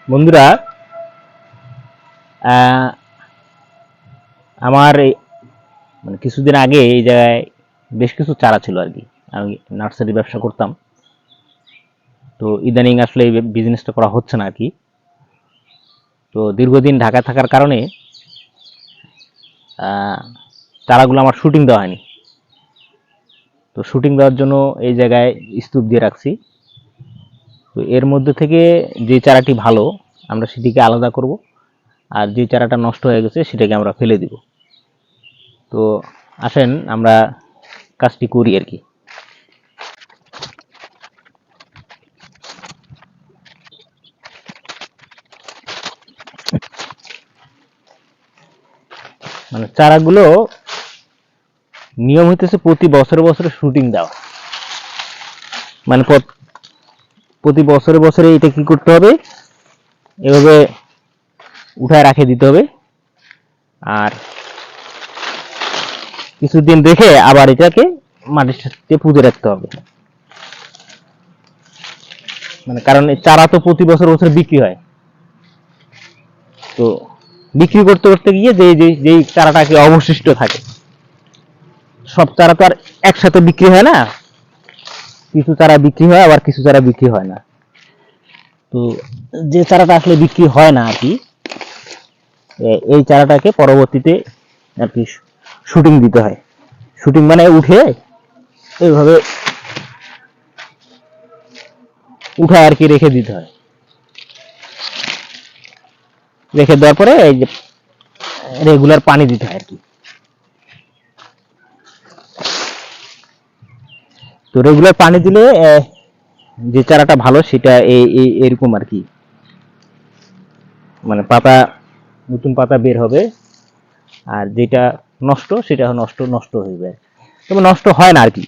বন্ধুরা, আমার মানে কিছুদিন আগে এই জায়গায় বেশ কিছু চারা ছিল আর কি। আমি নার্সারি ব্যবসা করতাম, তো ইদানিং আসলে এই বিজনেসটা করা হচ্ছে না আর কি। তো দীর্ঘদিন ঢাকা থাকার কারণে চারাগুলো আমার শুটিং দেওয়া হয়নি। তো শুটিং দেওয়ার জন্য এই জায়গায় স্তূপ দিয়ে রাখছি। তো এর মধ্যে থেকে যে চারাটি ভালো আমরা সেটিকে আলাদা করব, আর যে চারাটা নষ্ট হয়ে গেছে সেটাকে আমরা ফেলে দিব। তো আসেন আমরা কাজটি করি আর কি। মানে চারাগুলো নিয়ম হইতেছে প্রতি বছরে বছরে শুটিং দেওয়া। মানে প্রতি বছরে বছরে এটা কি করতে হবে, এভাবে উঠায় রাখে দিতে হবে, আর কিছুদিন রেখে আবার এটাকে মাটির সাথে পুঁতে রাখতে হবে। মানে কারণ চারা তো প্রতি বছর বছর বিক্রি হয়, তো বিক্রি করতে করতে গিয়ে যেই চারাটাকে অবশিষ্ট থাকে, সব চারা তো আর একসাথে বিক্রি হয় না, কিছু চারা বিক্রি হয় আবার কিছু চারা বিক্রি হয় না। তো যে চারাটা আসলে বিক্রি হয় না আর কি, এই চারাটাকে পরবর্তীতে আর কি শুটিং দিতে হয়। শুটিং মানে উঠে এইভাবে উঠে আর কি রেখে দিতে হয়। রেখে দেওয়ার পরে এই যে রেগুলার পানি দিতে হয় আর কি। তো রেগুলার পানি দিলে যে চারাটা ভালো সেটা এরকম আর কি, মানে পাতা, নতুন পাতা বের হবে, আর যেটা নষ্ট সেটা নষ্ট নষ্ট হয়ে যায়, তবে নষ্ট হয় না আর কি।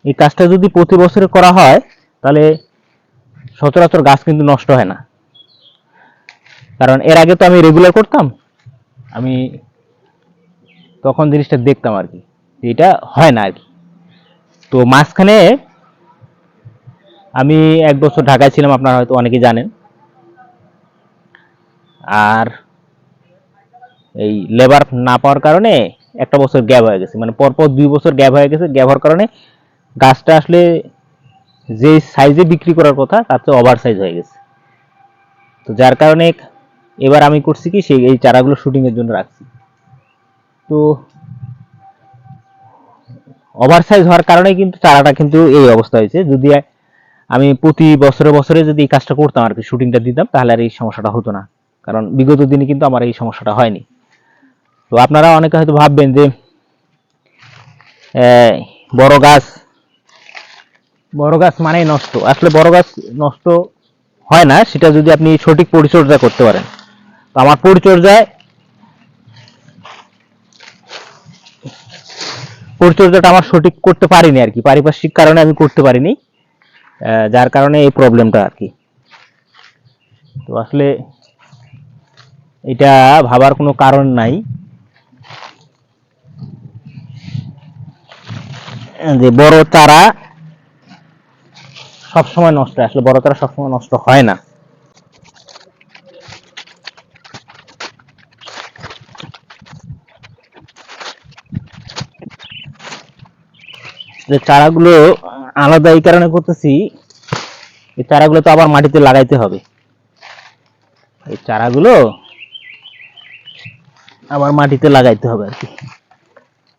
এই কাজটা যদি প্রতি বছরে করা হয় তাহলে সচরাচর গাছ কিন্তু নষ্ট হয় না। কারণ এর আগে তো আমি রেগুলার করতাম, আমি তখন জিনিসটা দেখতাম আর কি, এটা হয় না আর কি। তো মাঝখানে আমি 1 বছর ঢাকায় ছিলাম, আপনারা হয়তো অনেকেই জানেন। আর এই লেবার না পাওয়ার কারণে একটা বছর গ্যাপ হয়ে গেছে, মানে পরপর 2 বছর গ্যাপ হয়ে গেছে। গ্যাপ হওয়ার কারণে গাছটা আসলে যে সাইজে বিক্রি করার কথা তার চেয়ে ওভার সাইজ হয়ে গেছে। তো যার কারণে এবার আমি করছি কি, সেই এই চারাগুলো শুটিং এর জন্য রাখছি। তো ওভার সাইজ হওয়ার কারণে কিন্তু চারাটা কিন্তু এই অবস্থা হয়েছে। যদি আমি প্রতি বছরে বছরে যদি এই কাজটা করতাম আর কি, শুটিংটা দিতাম, তাহলে আর এই সমস্যাটা হতো না। কারণ বিগত দিনে কিন্তু আমার এই সমস্যাটা হয়নি। তো আপনারা অনেকে হয়তো ভাববেন যে বড় গাছ, বড় গাছ মানেই নষ্ট। আসলে বড় গাছ নষ্ট হয় না, সেটা যদি আপনি সঠিক পরিচর্যা করতে পারেন। তো আমার পরিচর্যাটা আমার সঠিক করতে পারিনি আর কি, পারিপার্শ্বিক কারণে আমি করতে পারিনি, যার কারণে এই প্রবলেমটা আর কি। তো আসলে এটা ভাবার কোনো কারণ নাই যে বড় চারা সবসময় নষ্ট হয়। আসলে বড় চারা সবসময় নষ্ট হয় না। যে চারাগুলো আলাদা এই কারণে করতেছি, এই চারাগুলো তো আবার মাটিতে লাগাইতে হবে। এই চারাগুলো আবার মাটিতে লাগাইতে হবে আর কি।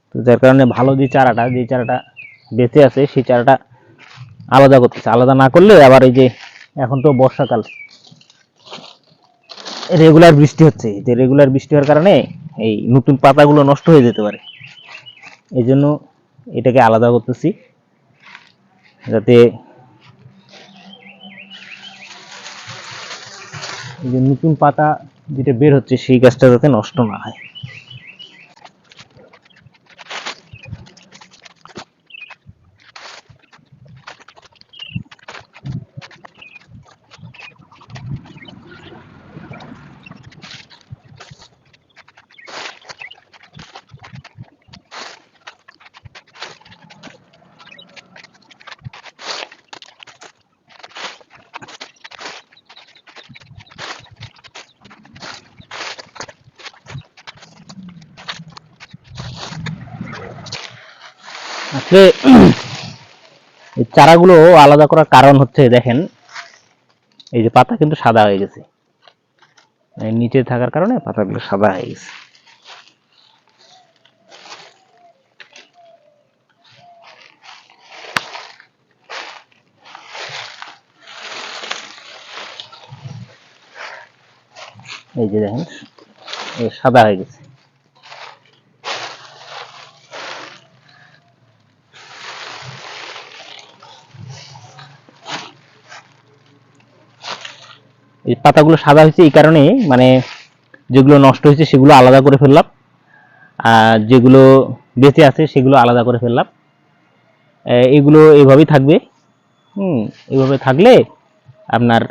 তো যার কারণে ভালো যে চারাটা বেঁচে আছে সেই চারাটা আলাদা করতেছে। আলাদা না করলে আবার এই যে এখন তো বর্ষাকাল, রেগুলার বৃষ্টি হচ্ছে, যে রেগুলার বৃষ্টি হওয়ার কারণে এই নতুন পাতাগুলো নষ্ট হয়ে যেতে পারে। এই জন্য এটাকে আলাদা করতেছি, যাতে এই যে নতুন পাতা যেটা বের হচ্ছে সেই গাছটা যাতে নষ্ট না হয়। আসলে এই চারাগুলো আলাদা করার কারণ হচ্ছে, দেখেন এই যে পাতা কিন্তু সাদা হয়ে গেছে, এই নিচে থাকার কারণে পাতাগুলো সাদা হয়ে গেছে। এই যে দেখেন সাদা হয়ে গেছে। এই পাতাগুলো সাদা হয়েছে এই কারণে, মানে যেগুলো নষ্ট হয়েছে সেগুলো আলাদা করে ফেললাম, আর যেগুলো বেঁচে আছে সেগুলো আলাদা করে ফেললাম। এগুলো এইভাবেই থাকবে। এইভাবে থাকলে আপনার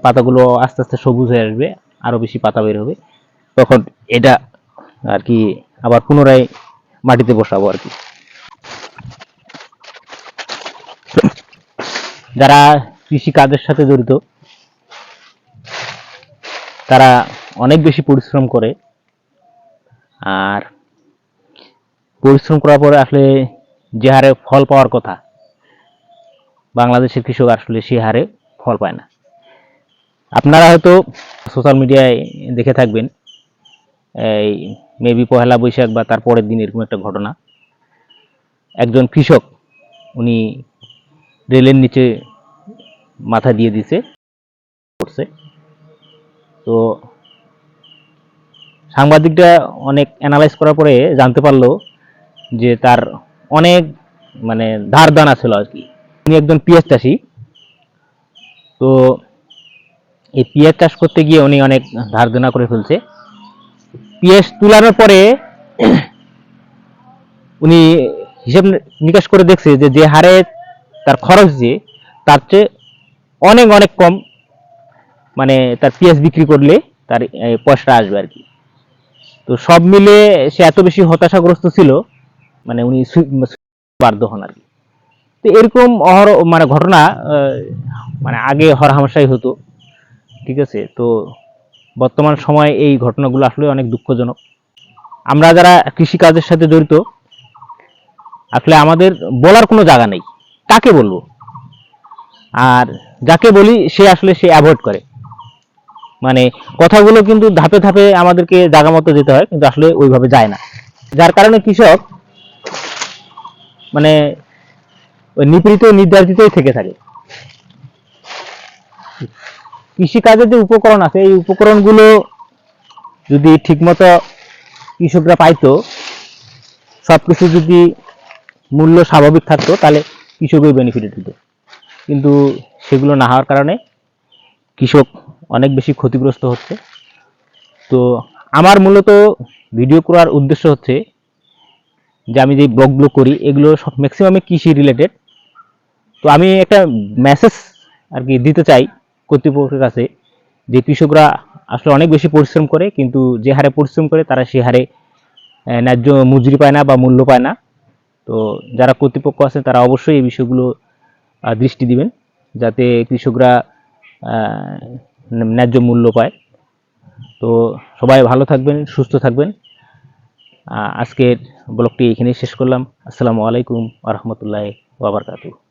পাতাগুলো আস্তে আস্তে সবুজ হয়ে আসবে, আরো বেশি পাতা বের হবে। তখন এটা আর কি আবার পুনরায় মাটিতে বসাবো আর কি। যারা কৃষি কাজের সাথে জড়িত তারা অনেক বেশি পরিশ্রম করে, আর পরিশ্রম করার পরে আসলে যে হারে ফল পাওয়ার কথা, বাংলাদেশের কৃষক আসলে সে হারে ফল পায় না। আপনারা হয়তো সোশ্যাল মিডিয়ায় দেখে থাকবেন, এই মেবি পহেলা বৈশাখ বা তার পরের দিন এরকম একটা ঘটনা, একজন কৃষক উনি রেলের নিচে মাথা দিয়ে দিছে করছে। তো সাংবাদিকরা অনেক অ্যানালাইজ করার পরে জানতে পারলো যে তার অনেক মানে ধার দানা ছিল আর কি। উনি একজন পেঁয়াজ চাষি। তো এই পেঁয়াজ চাষ করতে গিয়ে উনি অনেক ধার দেনা করে ফেলছে। পেঁয়াজ তুলানোর পরে উনি হিসাব নিকাশ করে দেখছে যে যে হারে তার খরচ যে তার চেয়ে অনেক অনেক কম, মানে তার পেঁয়াজ বিক্রি করলে তার পয়সাটা আসবে আর কি। তো সব মিলে সে এত বেশি হতাশাগ্রস্ত ছিল, মানে উনি বাধ্য হন আর কি। তো এরকম মানে ঘটনা মানে আগে হরহামেশাই হতো, ঠিক আছে। তো বর্তমান সময়ে এই ঘটনাগুলো আসলে অনেক দুঃখজনক। আমরা যারা কৃষি কাজের সাথে জড়িত আসলে আমাদের বলার কোনো জায়গা নেই, কাকে বলবো, আর যাকে বলি সে আসলে সে অ্যাভয়েড করে। মানে কথাগুলো কিন্তু ধাপে ধাপে আমাদেরকে জায়গা মতো যেতে হয়, কিন্তু আসলে ওইভাবে যায় না, যার কারণে কৃষক মানে ওই নিপীড়িত নির্যাতিতই থেকে থাকে। কৃষিকাজের যে উপকরণ আছে এই উপকরণগুলো যদি ঠিকমতো কৃষকরা পাইতো, সবকিছু যদি মূল্য স্বাভাবিক থাকতো, তাহলে কৃষকই বেনিফিট দিত। কিন্তু সেগুলো না হওয়ার কারণে কৃষক অনেক বেশি ক্ষতিগ্রস্ত হচ্ছে। তো আমার মূলত ভিডিও করার উদ্দেশ্য হচ্ছে যে আমি যে ব্লগগুলো করি এগুলো সব ম্যাক্সিমামে কৃষি রিলেটেড। তো আমি একটা মেসেজ আর কি দিতে চাই কর্তৃপক্ষের কাছে, যে কৃষকরা আসলে অনেক বেশি পরিশ্রম করে, কিন্তু যে হারে পরিশ্রম করে তারা সে হারে ন্যায্য মজুরি পায় না বা মূল্য পায় না। তো যারা কর্তৃপক্ষ আছে তারা অবশ্যই এই বিষয়গুলো দৃষ্টি দিবেন, যাতে কৃষকরা ন্যায্য মূল্য পায়। তো সবাই ভালো থাকবেন, সুস্থ থাকবেন। আজকের ব্লগটি এখানেই শেষ করলাম। আসসালামু আলাইকুম ওয়া রাহমাতুল্লাহি ওয়া বারাকাতুহু।